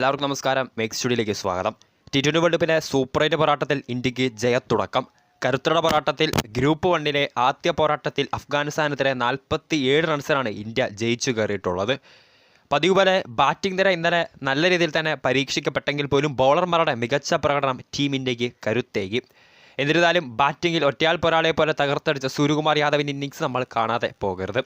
എല്ലാവർക്കും നമസ്കാരം. മേക്ക് സ്റ്റുഡിയോയിലേക്ക് സ്വാഗതം. T20 വേൾഡ് കപ്പിലെ സൂപ്പർ 8 പോരാട്ടത്തിൽ ഇന്ത്യക്ക് ജയത്തുടക്കം. കരുത്തരുടെ പോരാട്ടത്തിൽ ഗ്രൂപ്പ് 1 ആദ്യ പോരാട്ടത്തിൽ അഫ്ഗാനിസ്ഥാനെതിരെ 47 റൺസിനാണ് ഇന്ത്യ ജയിച്ചു കയറിയിട്ടുള്ളത്. പതിവ് പോലെ ബാറ്റിംഗ് നിര ഇന്നലെ നല്ല രീതിയിൽ തന്നെ പരീക്ഷിക്കപ്പെട്ടെങ്കിൽ പോലും ബോളർമാരുടെ മികച്ച പ്രകടനം ടീം ഇന്ത്യക്ക് കരുത്തേകി. എന്നിരുന്നാലും ബാറ്റിങ്ങിൽ ഒറ്റയാൾ പോരാളിയെ പോലെ തകർത്തടിച്ച സൂര്യകുമാർ യാദവിൻ്റെ ഇന്നിങ്സ് നമ്മൾ കാണാതെ പോകരുത്.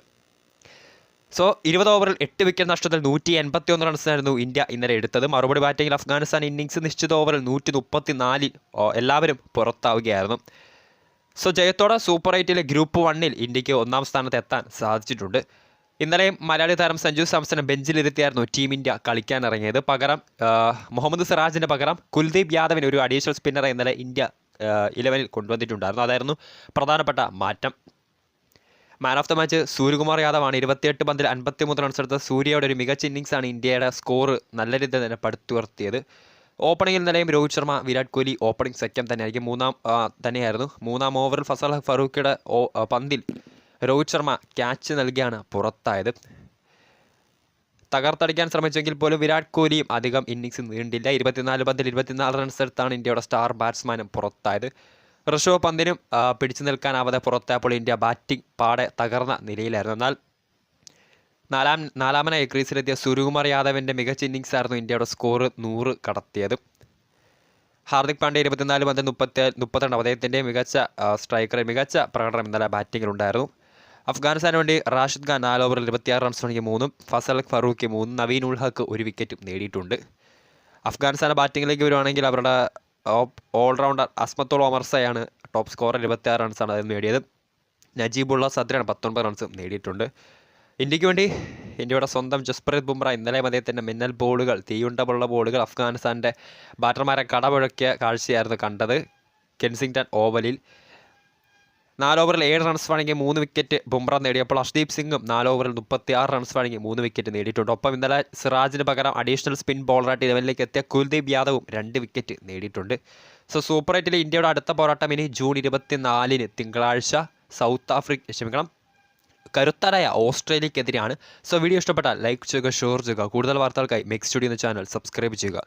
20 ഓവറിൽ 8 വിക്കറ്റ് നഷ്ടത്തിൽ 181 റൺസായിരുന്നു ഇന്ത്യ ഇന്നലെ എടുത്തത്. മറുപടി ബാറ്റിംഗിൽ അഫ്ഗാനിസ്ഥാൻ ഇന്നിങ്സ് നിശ്ചിത ഓവറിൽ 134 എല്ലാവരും പുറത്താവുകയായിരുന്നു. ജയത്തോടെ സൂപ്പർ 8 ഗ്രൂപ്പ് 1 ഇന്ത്യക്ക് ഒന്നാം സ്ഥാനത്ത് എത്താൻ സാധിച്ചിട്ടുണ്ട്. ഇന്നലെയും മലയാളി താരം സഞ്ജു സാംസനെ ബെഞ്ചിലിരുത്തിയായിരുന്നു ടീം ഇന്ത്യ കളിക്കാനിറങ്ങിയത്. പകരം മുഹമ്മദ് സിറാജിന് പകരം കുൽദീപ് യാദവിന് ഒരു അഡീഷണൽ സ്പിന്നറെ ഇന്നലെ ഇന്ത്യ 11 കൊണ്ടുവന്നിട്ടുണ്ടായിരുന്നു. അതായിരുന്നു പ്രധാനപ്പെട്ട മാറ്റം. Man of the match Suryakumar യാദവാണ്. 28 പന്തിൽ 53 റൺസ് എടുത്ത സൂര്യയുടെ ഒരു മികച്ച ഇന്നിങ്സാണ് ഇന്ത്യയുടെ സ്കോർ നല്ല രീതിയിൽ തന്നെ പടുത്തുയർത്തിയത്. ഓപ്പണിങ്ങിൽ നിലയും രോഹിത് ശർമ്മ, വിരാട് കോഹ്ലി ഓപ്പണിംഗ് സെക്കം തന്നെയായിരിക്കും. മൂന്നാം ഓവറിൽ ഫസൽ ഫറൂഖിയുടെ പന്തിൽ രോഹിത് ശർമ്മ ക്യാച്ച് നൽകിയാണ് പുറത്തായത്. തകർത്തടിക്കാൻ ശ്രമിച്ചെങ്കിൽ പോലും വിരാട് കോഹ്ലിയും അധികം ഇന്നിങ്സ് നീണ്ടില്ല. 24 പന്തിൽ 24 റൺസ് എടുത്താണ് ഇന്ത്യയുടെ സ്റ്റാർ ബാറ്റ്സ്മാനും പുറത്തായത്. ഋഷഭ് പന്തിനും പിടിച്ചു നിൽക്കാനാവാതെ പുറത്തായപ്പോൾ ഇന്ത്യ ബാറ്റിംഗ് പാടെ തകർന്ന നിലയിലായിരുന്നു. എന്നാൽ നാലാമനായി ക്രീസിലെത്തിയ സൂര്യകുമാർ യാദവിൻ്റെ മികച്ച ഇന്നിങ്സായിരുന്നു ഇന്ത്യയുടെ സ്കോർ 100 കടത്തിയത്. ഹാർദിക് പാണ്ഡ്യ 24 പന്തിൽ 32 അദ്ദേഹത്തിൻ്റെ മികച്ച മികച്ച പ്രകടനം ഇന്നലെ ബാറ്റിങ്ങിലുണ്ടായിരുന്നു. അഫ്ഗാനിസ്ഥാന് വേണ്ടി റാഷിദ് ഖാൻ 4 ഓവറിൽ 26 റൺസ് ആണെങ്കിൽ 3, ഫസൽ ഫറൂഖ് 3, നവീൻ ഉൽ ഹക്ക് 1 വിക്കറ്റും നേടിയിട്ടുണ്ട്. അഫ്ഗാനിസ്ഥാൻ്റെ ബാറ്റിങ്ങിലേക്ക് വരുവാണെങ്കിൽ അവരുടെ ഓൾറൗണ്ടർ അസ്മത്തുൾ ഒമർസയാണ് ടോപ്പ് സ്കോറർ. 26 റൺസാണ് അദ്ദേഹം നേടിയത്. നജീബുള്ള സദ്രയാണ് 19 റൺസും നേടിയിട്ടുണ്ട്. ഇന്ത്യക്ക് വേണ്ടി ഇന്ത്യയുടെ സ്വന്തം ജസ്പ്രീത് ബുംറ ഇന്നലെ അദ്ദേഹത്തിൻ്റെ മിന്നൽ ബോളുകൾ, തീയുണ്ടമുള്ള ബോളുകൾ അഫ്ഗാനിസ്ഥാൻ്റെ ബാറ്റർമാരെ കടപുഴക്കിയ കാഴ്ചയായിരുന്നു കണ്ടത് കെൻസിംഗ്ടൺ ഓവലിൽ. 4 ഓവറിൽ 7 റൺസ് വഴങ്ങി 3 വിക്കറ്റ് ബുംറ നേടിയപ്പോൾ അർഷ്ദീപ് സിംഗും 4 ഓവറിൽ 36 റൺസ് വഴങ്ങി 3 വിക്കറ്റ് നേടിയിട്ടുണ്ട്. ഒപ്പം ഇന്നലെ സിറാജിന് പകരം അഡീഷണൽ സ്പിൻ ബോളറായിട്ട് ഇലവനിലേക്ക് എത്തിയ കുൽദീപ് യാദവും 2 വിക്കറ്റ് നേടിയിട്ടുണ്ട്. സൂപ്പർ 8 ഇന്ത്യയുടെ അടുത്ത പോരാട്ടം ഇനി ജൂൺ 24 തിങ്കളാഴ്ച കരുത്തരായ ഓസ്ട്രേലിയക്കെതിരെയാണ്. വീഡിയോ ഇഷ്ടപ്പെട്ടാൽ ലൈക്ക് ചെയ്യുക, ഷെയർ ചെയ്യുക. കൂടുതൽ വാർത്തകൾക്കായി മേക്ക് സ്റ്റുഡിയോ എന്ന ചാനൽ സബ്സ്ക്രൈബ് ചെയ്യുക.